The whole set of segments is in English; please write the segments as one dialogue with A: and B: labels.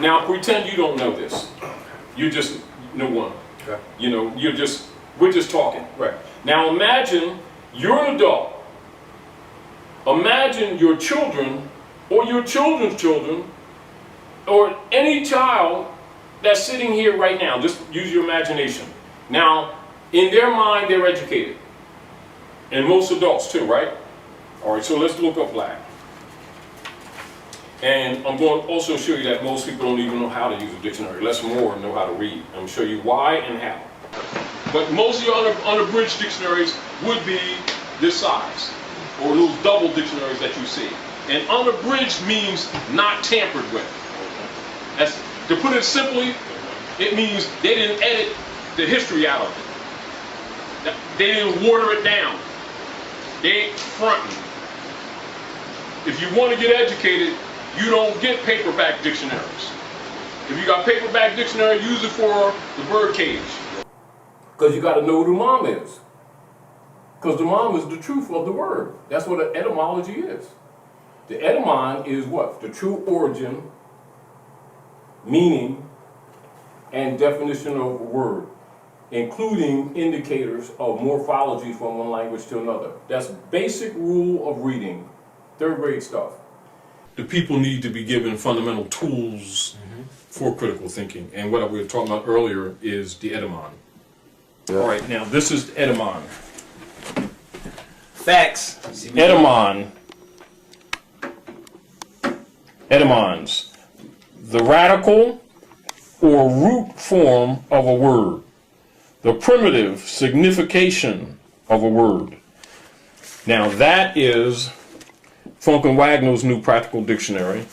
A: Now pretend you don't know this. You just know one.
B: Okay.
A: You know, we're just talking.
B: Right.
A: Now imagine you're an adult. Imagine your children or your children's children or any child that's sitting here right now. Just use your imagination. Now, in their mind, they're educated. And most adults too, right? All right, so let's look up black. And I'm going to also show you that most people don't even know how to use a dictionary. Less more know how to read. I'm going to show you why and how. But most of your unabridged dictionaries would be this size, or those double dictionaries that you see. And unabridged means not tampered with. That's, to put it simply, it means they didn't edit the history out of it. They didn't water it down. They ain't fronting. If you want to get educated, you don't get paperback dictionaries. If you got paperback dictionary, use it for the bird cage. Because you got to know who the mom is. Because the mom is the truth of the word. That's what an etymology is. The etymon is what? The true origin, meaning, and definition of a word, including indicators of morphology from one language to another. That's basic rule of reading, third grade stuff. The people need to be given fundamental tools for critical thinking. And what we were talking about earlier is the etymon. Yeah. All right, now this is the etymon.
B: Facts.
A: Etymon. Etymons. The radical or root form of a word. The primitive signification of a word. Now that is Funk and Wagnall's New Practical Dictionary.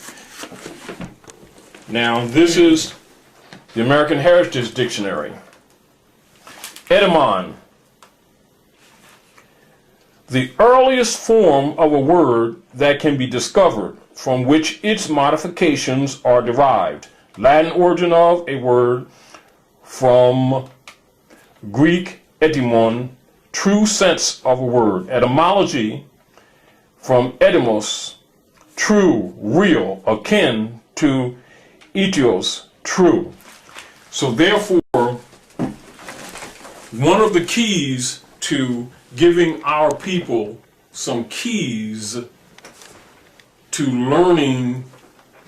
A: Now this is the American Heritage Dictionary. Etymon. The earliest form of a word that can be discovered, from which its modifications are derived. Latin origin of a word, from Greek etymon, true sense of a word. Etymology, from etymos, true, real, akin to etios, true. So therefore, one of the keys to giving our people some keys to learning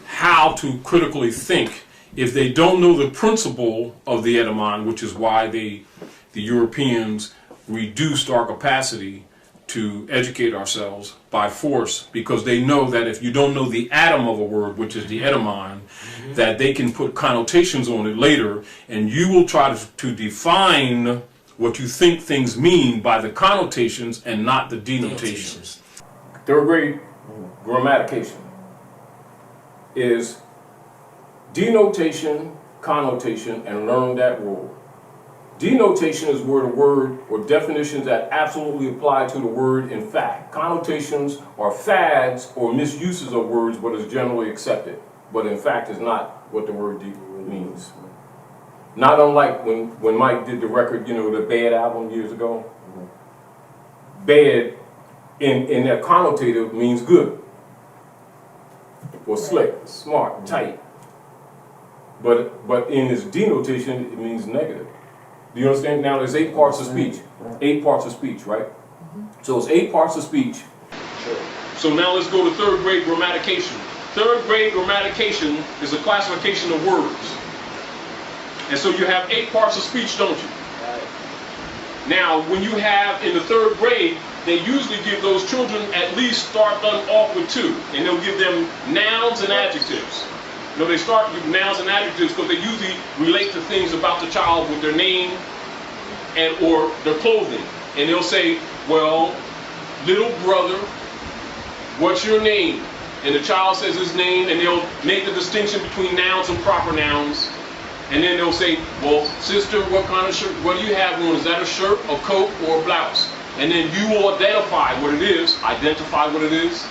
A: how to critically think, if they don't know the principle of the etymon, which is why the Europeans reduced our capacity to educate ourselves by force, because they know that if you don't know the atom of a word, which is the etymon, that they can put connotations on it later, and you will try to define what you think things mean by the connotations and not the denotations. Third grade grammatication is denotation, connotation, and learn that rule. Denotation is where the word or definitions that absolutely apply to the word in fact. Connotations are fads or misuses of words, but is generally accepted, but in fact is not what the word means. Not unlike when Mike did the record, you know, the Bad album years ago. Bad in that connotative means good, or slick, smart, tight. But in its denotation, it means negative. Do you understand? Now there's 8 parts of speech. 8 parts of speech, right? So it's 8 parts of speech. Sure. So now let's go to third grade grammatication. Third grade grammatication is a classification of words. And so you have 8 parts of speech, don't you? Right. Now, when you have in the third grade, they usually give those children at least start them off with 2, and they'll give them nouns and adjectives. You know, they start with nouns and adjectives because they usually relate to things about the child with their name and or their clothing. And they'll say, well, little brother, what's your name? And the child says his name, and they'll make the distinction between nouns and proper nouns. And then they'll say, well, sister, what kind of shirt, what do you have on? Is that a shirt, a coat, or a blouse? And then you will identify what it is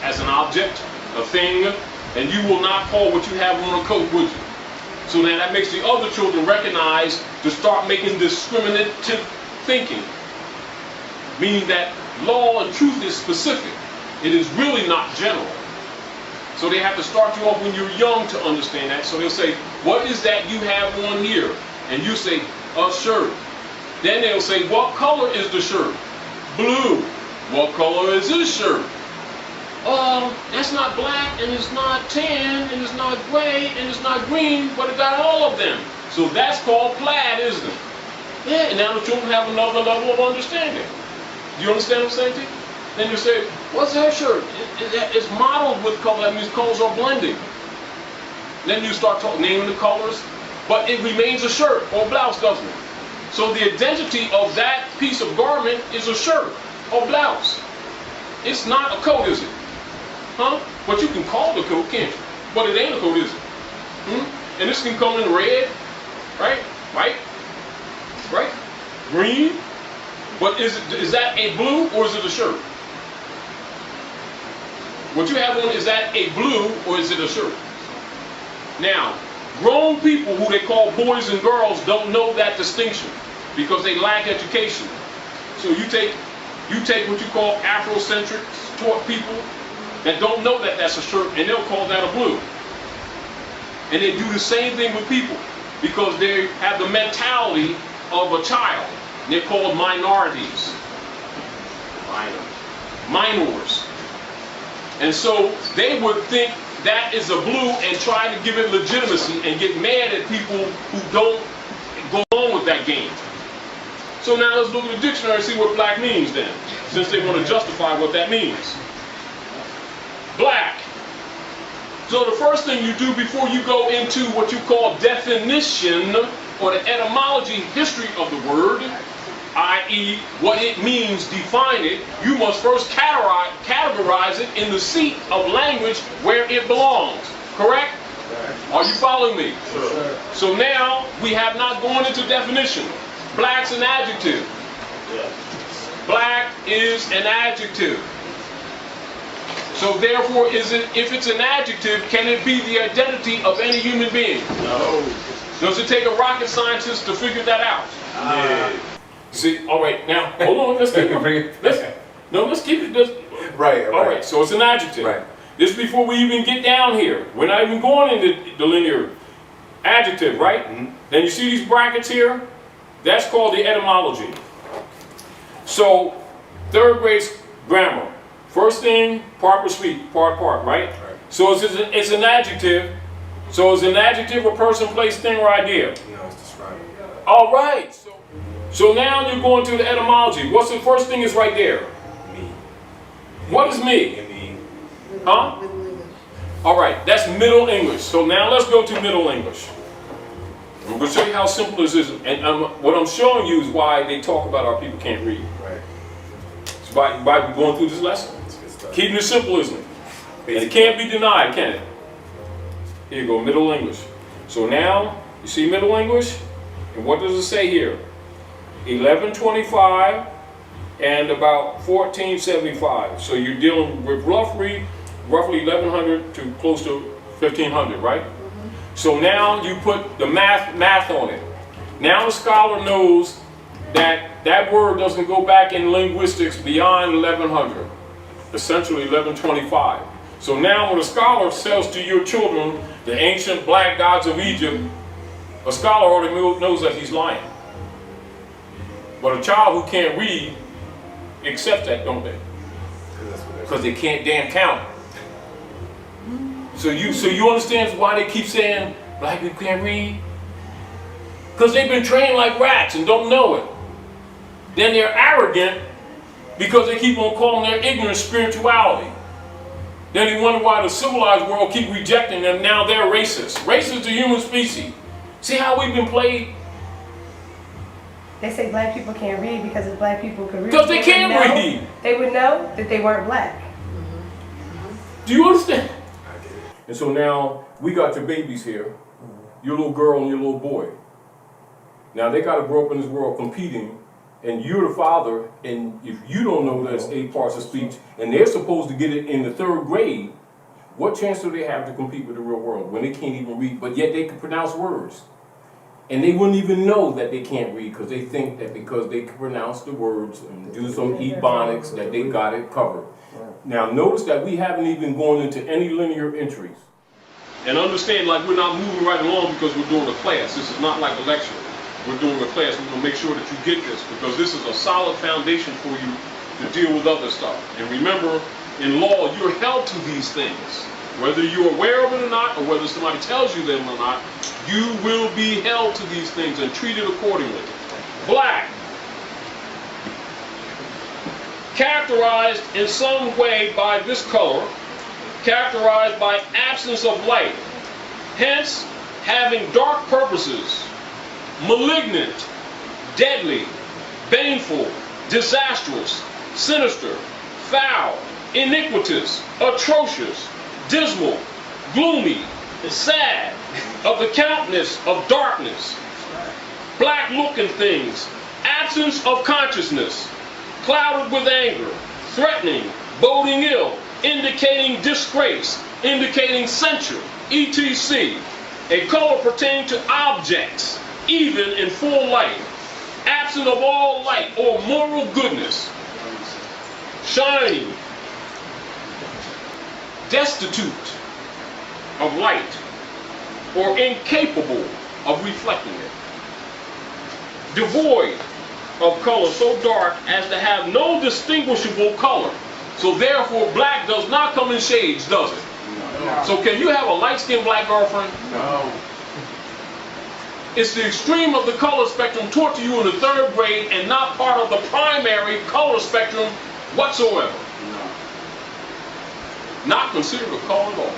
A: as an object, a thing, and you will not call what you have on a coat, would you? So then that makes the other children recognize to start making discriminative thinking, meaning that law and truth is specific. It is really not general. So they have to start you off when you're young to understand that. So they'll say, what is that you have on here? And you say, a shirt. Then they'll say, what color is the shirt? Blue. What color is this shirt? That's not black, and it's not tan, and it's not gray, and it's not green, but it got all of them. So that's called plaid, isn't it? Yeah, and now the children have another level of understanding. Do you understand what I'm saying to you? Then you say, what's that shirt? It's modeled with color. That means colors are blending. Then you start naming the colors, but it remains a shirt or blouse, doesn't it? So the identity of that piece of garment is a shirt or blouse. It's not a coat, is it? Huh? But you can call it a coat, can't you? But it ain't a coat, is it? And this can come in red, right? White, right? Green. But is that a blue or is it a shirt? What you have on, is that a blue or is it a shirt? Now, grown people who they call boys and girls don't know that distinction because they lack education. So you take what you call Afrocentric taught people that don't know that that's a shirt, and they'll call that a blue. And they do the same thing with people because they have the mentality of a child. They're called minorities. Minors. And so they would think that is a blue and try to give it legitimacy and get mad at people who don't go along with that game. So now let's look at the dictionary and see what black means then, since they want to justify what that means. Black. So the first thing you do before you go into what you call definition or the etymology history of the word, i.e. what it means, define it, you must first categorize it in the seat of language where it belongs. Correct? Are you following me? Sure. So now we have not gone into definition. Black's an adjective. Black is an adjective. So therefore, if it's an adjective, can it be the identity of any human being? No. Does it take a rocket scientist to figure that out? Yeah. See, all right, now, hold on, let's keep it. Let's keep it this.
B: Right.
A: All right, so it's an adjective.
B: Right.
A: This is before we even get down here. We're not even going into the linear adjective, right? Mm-hmm. Then you see these brackets here? That's called the etymology. So, third grade grammar. First thing, part per speech, part, right? So it's an adjective. So it's an adjective, a person, place, thing, or idea.
B: No, it's describing.
A: All right. So now you're going to the etymology. What's the first thing is right there?
B: Me.
A: What is me?
B: Me.
A: Huh? All right, that's Middle English. So now let's go to Middle English. I'm going to show you how simple this is. And what I'm showing you is why they talk about our people can't read.
B: Right.
A: It's why we're going through this lesson. Keeping it simple, isn't it? And it can't be denied, can it? Here you go, Middle English. So now, you see Middle English? And what does it say here? 1125 and about 1475. So you're dealing with roughly 1100 to close to 1500, right? Mm-hmm. So now you put the math on it. Now the scholar knows that that word doesn't go back in linguistics beyond 1100, essentially 1125. So now when a scholar says to your children, the ancient black gods of Egypt, a scholar already knows that he's lying. But a child who can't read accepts that, don't they? Because they can't damn count. So you understand why they keep saying black people can't read? Because they've been trained like rats and don't know it. Then they're arrogant because they keep on calling their ignorance spirituality. Then they wonder why the civilized world keep rejecting them. Now they're racist. Racist to human species. See how we've been played?
C: They say black people can't read because if black people could read,
A: because they can't read.
C: They would know that they weren't black.
A: Do you understand? And so now we got your babies here, your little girl and your little boy. Now they got to grow up in this world competing, and you're the father, and if you don't know that's 8 parts of speech, and they're supposed to get it in the 3rd grade, what chance do they have to compete with the real world when they can't even read, but yet they can pronounce words? And they wouldn't even know that they can't read because they think that because they can pronounce the words and do some ebonics that they got it covered. Now notice that we haven't even gone into any linear entries. And understand, like, we're not moving right along because we're doing a class. This is not like a lecture. We're doing a class. We're going to make sure that you get this, because this is a solid foundation for you to deal with other stuff. And remember, in law, you're held to these things. Whether you're aware of it or not, or whether somebody tells you them or not, you will be held to these things and treated accordingly. Black. Characterized in some way by this color, characterized by absence of light, hence having dark purposes, malignant, deadly, baneful, disastrous, sinister, foul, iniquitous, atrocious, dismal, gloomy, sad, of the countenance of darkness, black looking things, absence of consciousness, clouded with anger, threatening, boding ill, indicating disgrace, indicating censure, etc. A color pertaining to objects, even in full light, absent of all light or moral goodness, shining, destitute of light, or incapable of reflecting it, devoid of color so dark as to have no distinguishable color. So therefore, black does not come in shades, does it? No. So can you have a light-skinned black girlfriend? No. It's the extreme of the color spectrum taught to you in the 3rd grade and not part of the primary color spectrum whatsoever. No. Not considered a color at all.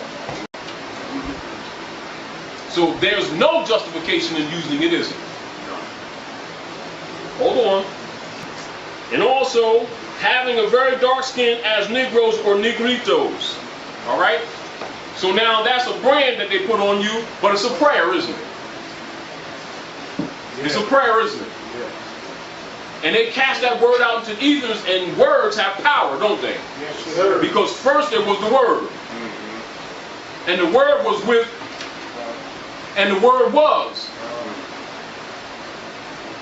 A: So there's no justification in using it, is it? No. Hold on. And also, having a very dark skin as Negroes or Negritos. All right? So now that's a brand that they put on you, but it's a prayer, isn't it? Yeah. It's a prayer, isn't it? Yeah. And they cast that word out into ethers, and words have power, don't they? Yes, sir. Because first there was the word. Mm-hmm. And the word was with, and the word was.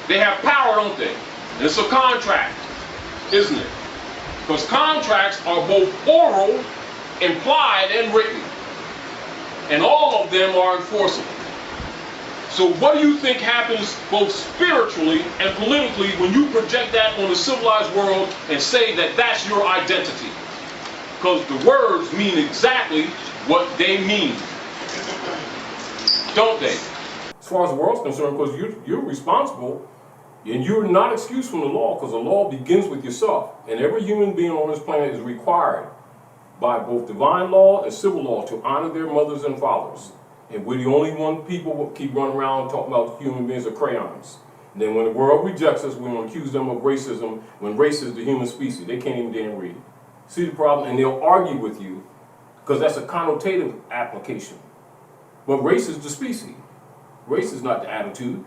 A: They have power, don't they? And it's a contract, isn't it? Because contracts are both oral, implied, and written. And all of them are enforceable. So what do you think happens both spiritually and politically when you project that on the civilized world and say that that's your identity? Because the words mean exactly what they mean. Don't they? As far as the world's concerned, because you're responsible, and you're not excused from the law, because the law begins with yourself. And every human being on this planet is required by both divine law and civil law to honor their mothers and fathers. And we're the only one people who keep running around talking about human beings are crayons. And then when the world rejects us, we're going to accuse them of racism, when race is the human species. They can't even damn read. See the problem? And they'll argue with you, because that's a connotative application. But race is the species. Race is not the attitude.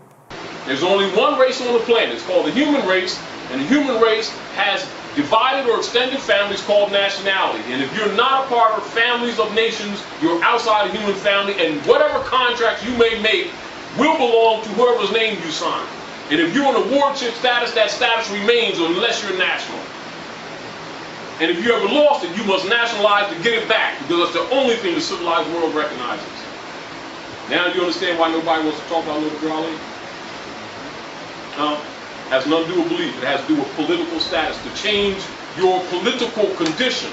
A: There's only one race on the planet. It's called the human race, and the human race has divided or extended families called nationality. And if you're not a part of families of nations, you're outside the human family, and whatever contracts you may make will belong to whoever's name you sign. And if you're in a wardship status, that status remains unless you're national. And if you ever lost it, you must nationalize to get it back, because that's the only thing the civilized world recognizes. Now you understand why nobody wants to talk about liberality? Has nothing to do with belief. It has to do with political status. To change your political condition.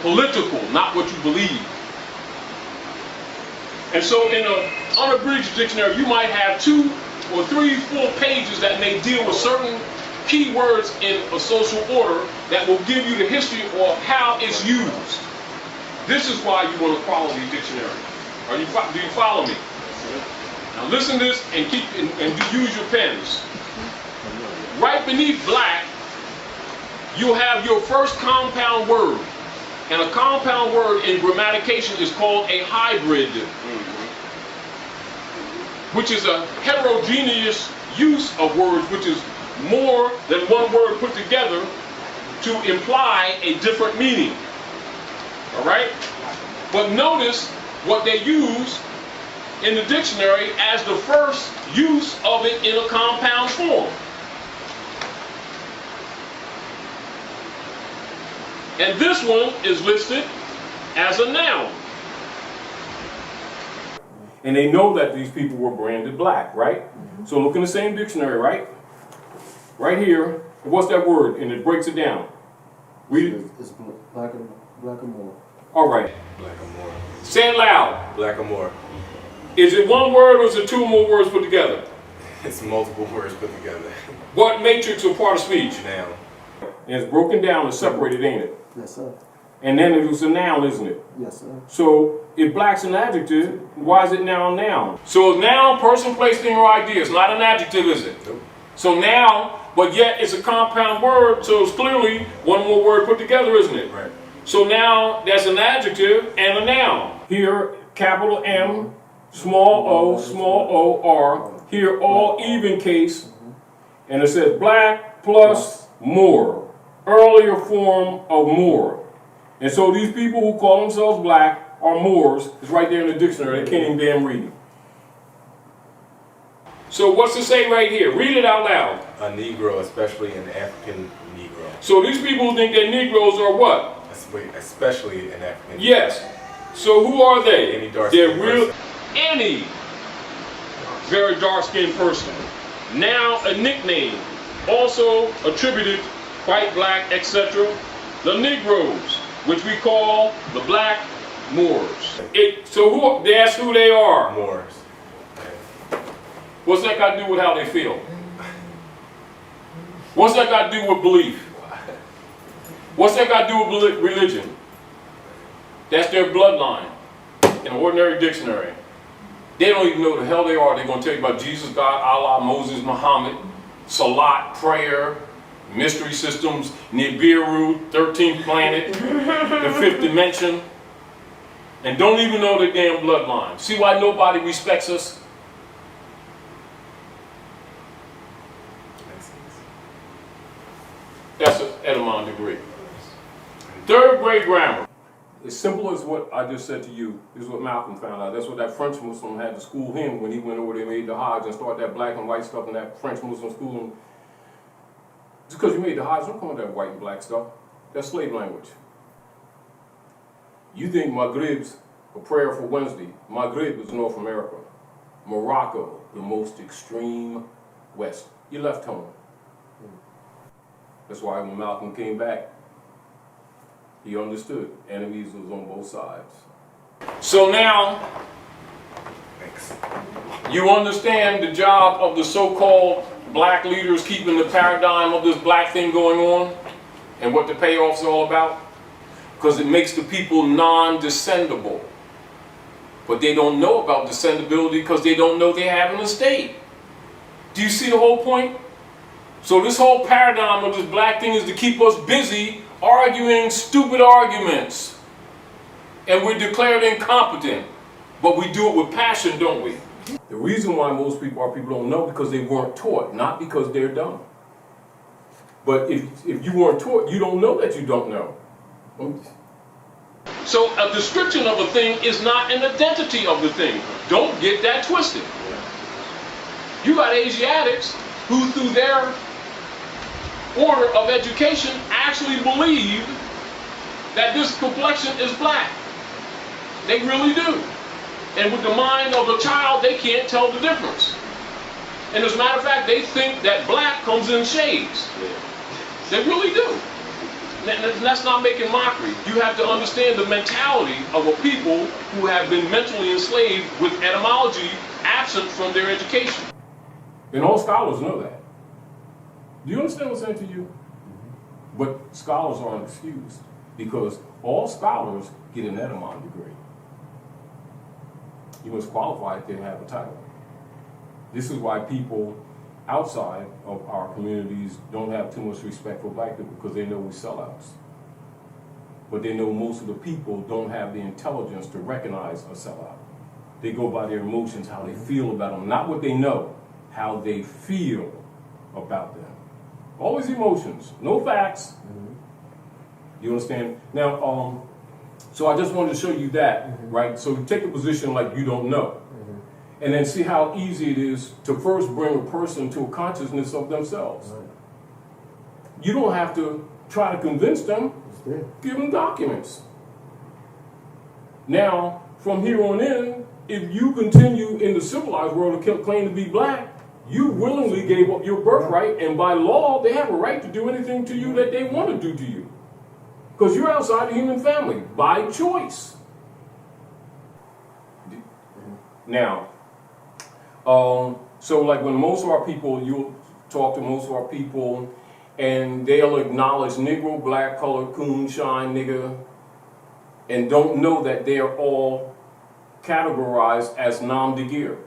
A: Political, not what you believe. And so in an unabridged dictionary, you might have 2 or 3 full pages that may deal with certain key words in a social order that will give you the history of how it's used. This is why you want a quality dictionary. Do you follow me? Now listen to this and use your pens. Right beneath black, you'll have your first compound word. And a compound word in grammatication is called a hybrid, which is a heterogeneous use of words, which is more than one word put together to imply a different meaning. All right? But notice what they use in the dictionary as the first use of it in a compound form. And this one is listed as a noun. And they know that these people were branded black, right? So look in the same dictionary, right? Right here, what's that word? And it breaks it down. Read it.
B: It's black and more.
A: All right.
D: Black and more.
A: Say it loud.
D: Black and more.
A: Is it one word or is it two or more words put together?
D: It's multiple words put together.
A: What matrix or part of speech?
D: Noun.
A: And it's broken down and separated, ain't it?
B: Yes, sir.
A: And then it was a noun, isn't it?
B: Yes, sir.
A: So if black's an adjective, why is it now a noun? So a noun, person, place, thing, or idea. It's not an adjective, is it?
D: Nope.
A: So now, but yet it's a compound word, so it's clearly one more word put together, isn't it?
D: Right.
A: So now that's an adjective and a noun. Here, capital M, small o, R. Here, all even case. And it says black plus more. Earlier form of Moor. And so these people who call themselves black are Moors. It's right there in the dictionary. They can't even damn read it. So what's it say right here? Read it out loud.
D: A Negro, especially an African Negro.
A: So these people who think that Negroes are what?
D: Especially an African.
A: Yes. So who are they?
D: Any dark
A: They're
D: skinned
A: real.
D: person.
A: Any very dark-skinned person. Now a nickname, also attributed, white, black, etc. The Negroes, which we call the black Moors. So that's who they are.
D: Moors.
A: What's that got to do with how they feel? What's that got to do with belief? What's that got to do with religion? That's their bloodline in an ordinary dictionary. They don't even know who the hell they are. They're going to tell you about Jesus, God, Allah, Moses, Muhammad, Salat, prayer, mystery systems, Nibiru, 13th planet, the 5th dimension, and don't even know their damn bloodline. See why nobody respects us? That's an etymology degree. Third grade grammar. As simple as what I just said to you is what Malcolm found out. That's what that French Muslim had to school him when he went over there, made the Hajj and started that black and white stuff in that French Muslim school. Just because you made the Hajj, don't call it that white and black stuff. That's slave language. You think Maghrib's a prayer for Wednesday. Maghrib is North America. Morocco, the most extreme west. You left home. That's why when Malcolm came back, he understood enemies was on both sides. So now, you understand the job of the so-called black leaders keeping the paradigm of this black thing going on and what the payoff's all about? Because it makes the people non-descendable. But they don't know about descendability because they don't know they have an estate. Do you see the whole point? So this whole paradigm of this black thing is to keep us busy arguing stupid arguments. And we're declared incompetent. But we do it with passion, don't we? The reason why most people don't know because they weren't taught, not because they're dumb. But if you weren't taught, you don't know that you don't know. So a description of a thing is not an identity of the thing. Don't get that twisted. You got Asiatics who through their order of education actually believe that this complexion is black. They really do. And with the mind of a child, they can't tell the difference. And as a matter of fact, they think that black comes in shades. They really do. And that's not making mockery. You have to understand the mentality of a people who have been mentally enslaved with etymology absent from their education. And all scholars know that. Do you understand what I'm saying to you? But scholars aren't excused because all scholars get an etymology degree. You must qualify to have a title. This is why people outside of our communities don't have too much respect for black people because they know we're sellouts. But they know most of the people don't have the intelligence to recognize a sellout. They go by their emotions, how they feel about them, not what they know, how they feel about them. Always emotions, no facts. You understand? Now, so I just wanted to show you that, right? So you take a position like you don't know. And then see how easy it is to first bring a person to a consciousness of themselves. You don't have to try to convince them.
B: Yeah.
A: Give them documents. Now, from here on in, if you continue in the civilized world to claim to be black, you willingly gave up your birthright, and by law, they have a right to do anything to you that they want to do to you. Because you're outside the human family, by choice. Now, so like when most of our people, you'll talk to most of our people, and they'll acknowledge Negro, black, colored, coon, shine, nigga, and don't know that they're all categorized as nom de guerre.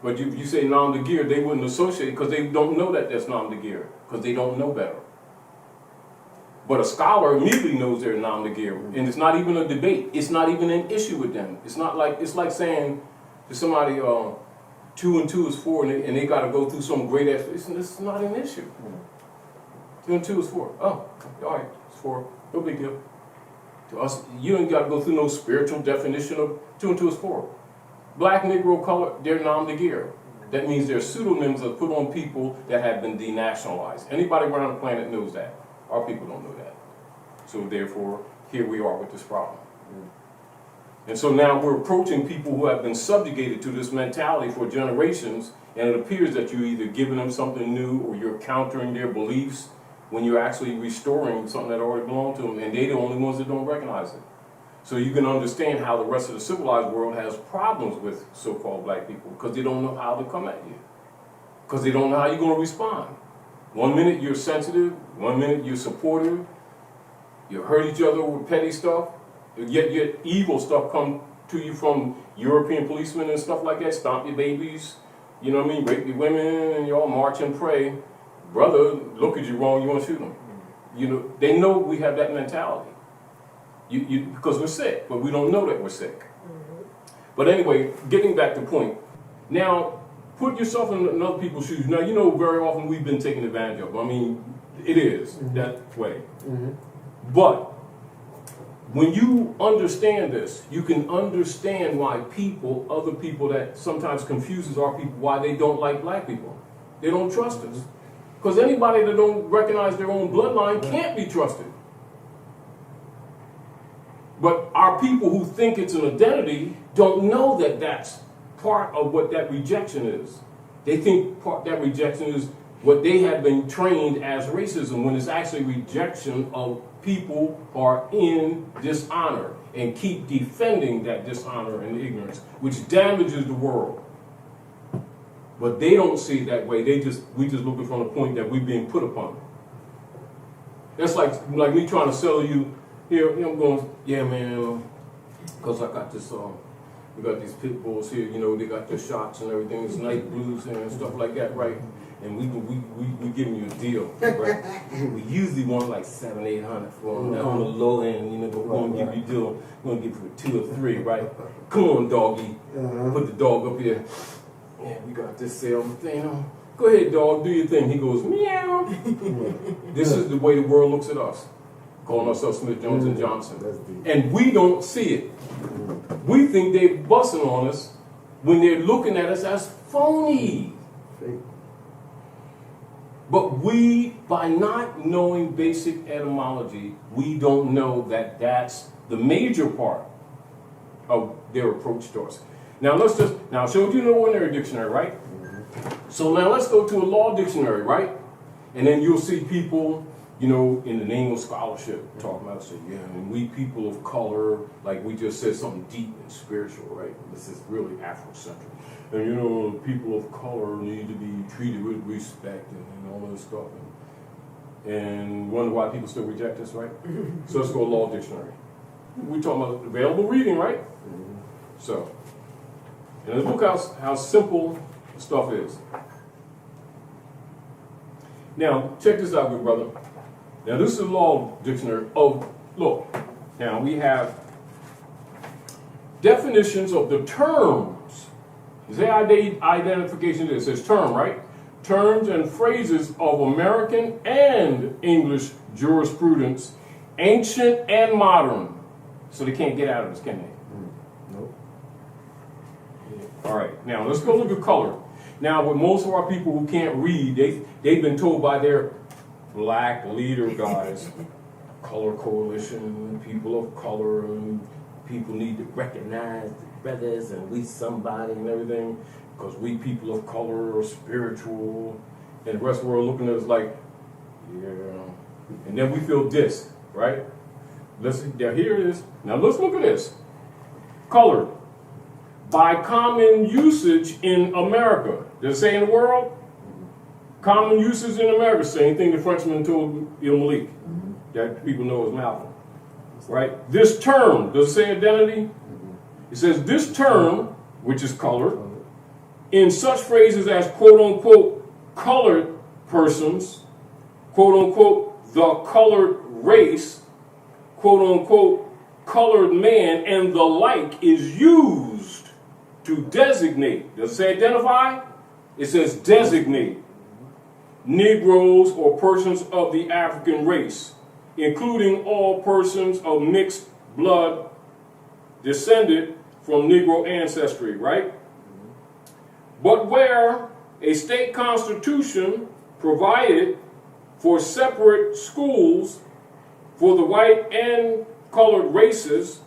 A: But you say nom de guerre, they wouldn't associate because they don't know that that's nom de guerre, because they don't know better. But a scholar immediately knows they're nom de guerre, and it's not even a debate. It's not even an issue with them. It's like saying to somebody, 2 and 2 is 4, and they got to go through some great explanation. It's not an issue. 2 and 2 is 4. Oh, all right, it's 4. No big deal. To us, you ain't got to go through no spiritual definition of 2 and 2 is 4. Black, Negro, color, they're nom de guerre. That means they're pseudonyms that put on people that have been denationalized. Anybody around the planet knows that. Our people don't know that. So therefore, here we are with this problem. And so now we're approaching people who have been subjugated to this mentality for generations, and it appears that you're either giving them something new or you're countering their beliefs when you're actually restoring something that already belonged to them, and they're the only ones that don't recognize it. So you can understand how the rest of the civilized world has problems with so-called black people, because they don't know how to come at you. Because they don't know how you're going to respond. 1 minute you're sensitive, 1 minute you're supportive, you hurt each other with petty stuff, yet evil stuff come to you from European policemen and stuff like that, stomp your babies, you know what I mean, rape your women, and you all march and pray. Brother, look at you wrong, you want to shoot them. You know, they know we have that mentality. Because we're sick, but we don't know that we're sick. But anyway, getting back to the point. Now, put yourself in other people's shoes. Now, you know, very often we've been taken advantage of. I mean, it is that way. But when you understand this, you can understand why people, other people that sometimes confuses our people, why they don't like black people. They don't trust us. Because anybody that don't recognize their own bloodline can't be trusted. But our people who think it's an identity don't know that that's part of what that rejection is. They think that rejection is what they have been trained as racism, when it's actually rejection of people who are in dishonor and keep defending that dishonor and ignorance, which damages the world. But they don't see it that way. We just looking from the point that we're being put upon. That's like me trying to sell you. Here, you know, I'm going, yeah, man, because I got this, we got these pit bulls here, you know, they got their shots and everything, it's night blues and stuff like that, right? And we giving you a deal, right? We usually want like 700-800 for them. Now on the low end, you know, but we're gonna give you a deal, we're gonna give you 2 or 3, right? Come on, doggy. Put the dog up here. Yeah, we got this sale thing. Go ahead, dog, do your thing. He goes, meow. This is the way the world looks at us. Calling ourselves Smith, Jones, and Johnson. And we don't see it. We think they're busting on us when they're looking at us as phony. But we, by not knowing basic etymology, we don't know that that's the major part of their approach to us. Now I showed you an ordinary dictionary, right? So now let's go to a law dictionary, right? And then you'll see people, you know, in the name of scholarship, talking about, say, yeah, and we people of color, like we just said something deep and spiritual, right? This is really Afrocentric. And, you know, people of color need to be treated with respect and all this stuff. And wonder why people still reject us, right? So let's go to law dictionary. We're talking about available reading, right? So, and look how simple stuff is. Now, check this out, good brother. Now, this is a law dictionary. Oh, look. Now, we have definitions of the terms. Is there identification there? It says term, right? Terms and phrases of American and English jurisprudence, ancient and modern. So they can't get out of this, can they?
B: Nope.
A: All right. Now, let's go look at color. Now, with most of our people who can't read, they've been told by their black leader guys, color coalition, people of color, and people need to recognize the brothers and we somebody and everything, because we people of color are spiritual, and the rest of the world looking at us like, yeah, and then we feel dissed, right? Now here it is. Now let's look at this. Colored. By common usage in America. Does it say in the world? Common usage in America. Same thing the Frenchman told Malik. That people know as Malcolm. Right? This term, does it say identity? It says this term, which is colored, in such phrases as quote unquote colored persons, quote unquote the colored race, quote unquote colored man, and the like is used to designate. Does it say identify? It says designate Negroes or persons of the African race, including all persons of mixed blood descended from Negro ancestry, right? But where a state constitution provided for separate schools for the white and colored races,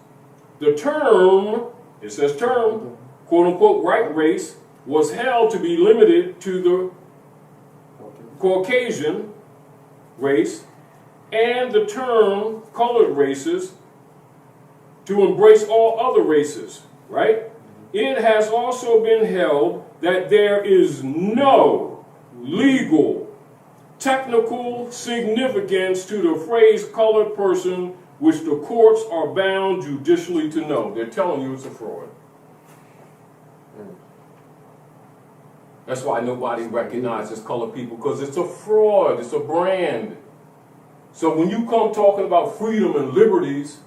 A: the term, it says term, quote unquote white race, was held to be limited to the Caucasian race, and the term colored races to embrace all other races, right? It has also been held that there is no legal, technical significance to the phrase colored person, which the courts are bound judicially to know. They're telling you it's a fraud. That's why nobody recognizes colored people, because it's a fraud, it's a brand. So when you come talking about freedom and liberties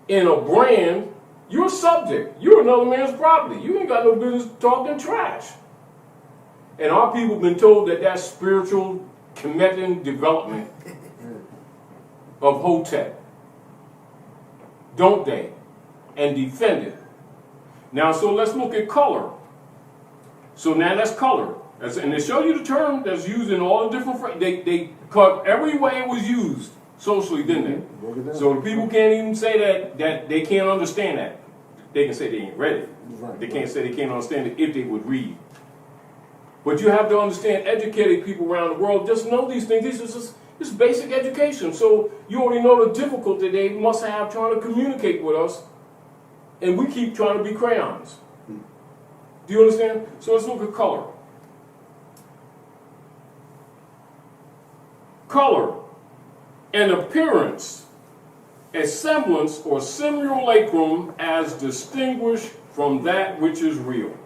A: in a brand, you're a subject. You're another man's property. You ain't got no business talking trash. And our people have been told that that's spiritual Kemetic development of Hotep. Don't they? And defend it. Now, so let's look at color. So now that's color. And they show you the term that's used in all the different phrases. They cut every way it was used socially, didn't they? So the people can't even say that they can't understand that. They can say they ain't read it. They can't say they can't understand it if they would read. But you have to understand, educated people around the world just know these things. This is basic education. So you already know the difficulty they must have trying to communicate with us. And we keep trying to be crayons. Do you understand? So let's look at color. Color, an appearance, a semblance or simulacrum as distinguished from that which is real.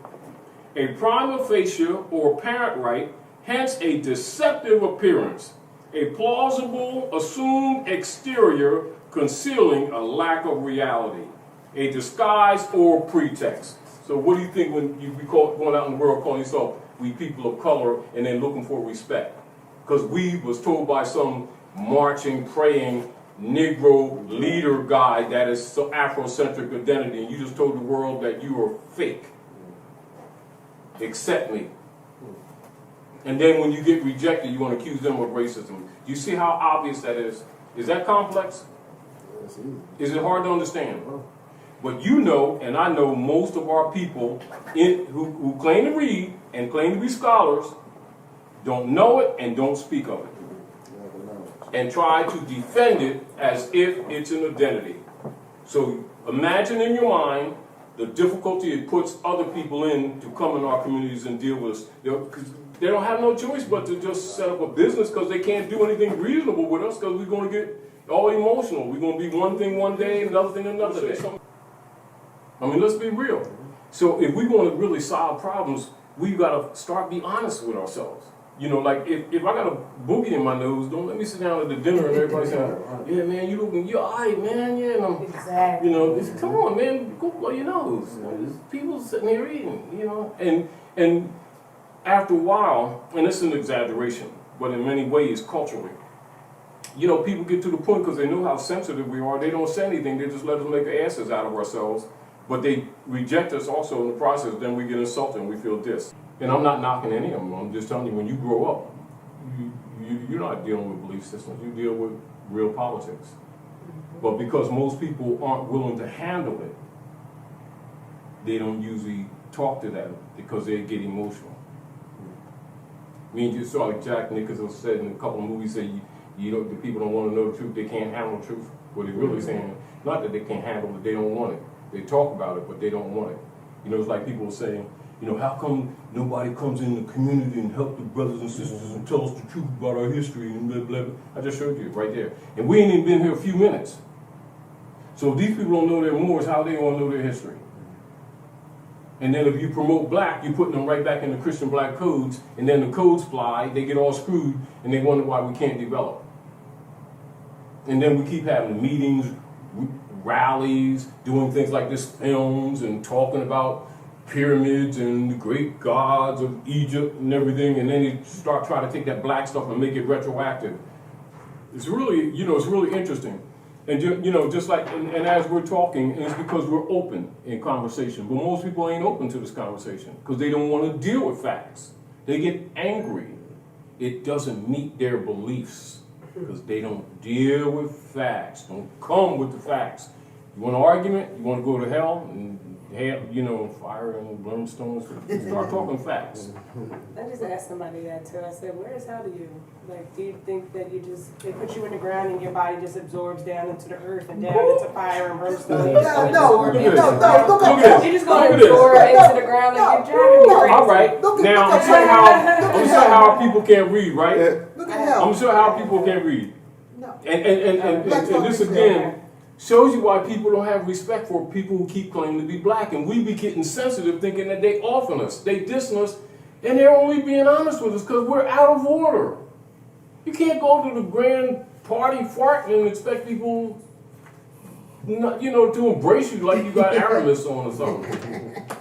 A: A prima facie or apparent right, hence a deceptive appearance, a plausible assumed exterior concealing a lack of reality, a disguise or pretext. So what do you think when you going out in the world calling yourself we people of color and then looking for respect? Because we was told by some marching, praying Negro leader guy that is so Afrocentric identity, and you just told the world that you are fake. Accept me. And then when you get rejected, you want to accuse them of racism. Do you see how obvious that is? Is that complex? Is it hard to understand? But you know, and I know most of our people who claim to read and claim to be scholars don't know it and don't speak of it. And try to defend it as if it's an identity. So imagine in your mind the difficulty it puts other people in to come in our communities and deal with us. They don't have no choice but to just set up a business because they can't do anything reasonable with us because we're going to get all emotional. We're going to be one thing one day, another thing another day. I mean, let's be real. So if we want to really solve problems, we've got to start be honest with ourselves. You know, like if I got a boogie in my nose, don't let me sit down at the dinner and everybody say, yeah, man, you're all right, man, yeah. And I'm,
C: Exactly.
A: you know, come on, man, go blow your nose. There's people sitting here eating, you know. And after a while, and it's an exaggeration, but in many ways, culturally, you know, people get to the point because they know how sensitive we are, they don't say anything, they just let us make asses out of ourselves. But they reject us also in the process, then we get insulted and we feel dissed. And I'm not knocking any of them, I'm just telling you, when you grow up, you're not dealing with belief systems, you deal with real politics. But because most people aren't willing to handle it, they don't usually talk to them because they get emotional. I mean, you saw like Jack Nicholson said in a couple of movies, say you don't, the people don't want to know the truth, they can't handle the truth. What they're really saying, not that they can't handle it, they don't want it. They talk about it, but they don't want it. You know, it's like people saying, you know, how come nobody comes in the community and help the brothers and sisters and tell us the truth about our history and blah, blah, blah. I just showed you right there. And we ain't even been here a few minutes. So if these people don't know their Moors, how they want to know their history? And then if you promote black, you're putting them right back in the Christian black codes, and then the codes fly, they get all screwed, and they wonder why we can't develop. And then we keep having meetings, rallies, doing things like this, films, and talking about pyramids and the great gods of Egypt and everything, and then you start trying to take that black stuff and make it retroactive. It's really, you know, it's really interesting. And you know, just like, and as we're talking, it's because we're open in conversation. But most people ain't open to this conversation because they don't want to deal with facts. They get angry. It doesn't meet their beliefs because they don't deal with facts. Don't come with the facts. You want an argument? You want to go to hell and have, you know, fire and brimstones? Start talking facts.
E: I just asked somebody that too. I said, where is hell to you? Like, do you think that you just, they put you in the ground and your body just absorbs down into the earth and down into fire and brimstone?
A: Look at this.
E: You just go absorb into the ground and you're driving me crazy.
A: All right. Now, I'm sure how people can't read, right?
F: Look at hell.
A: I'm sure how people can't read.
F: No.
A: And this again shows you why people don't have respect for people who keep claiming to be black. And we be getting sensitive thinking that they offing us, they dissing us, and they're only being honest with us because we're out of order. You can't go to the grand party farting and expect people, you know, to embrace you like you got Aramis on or something.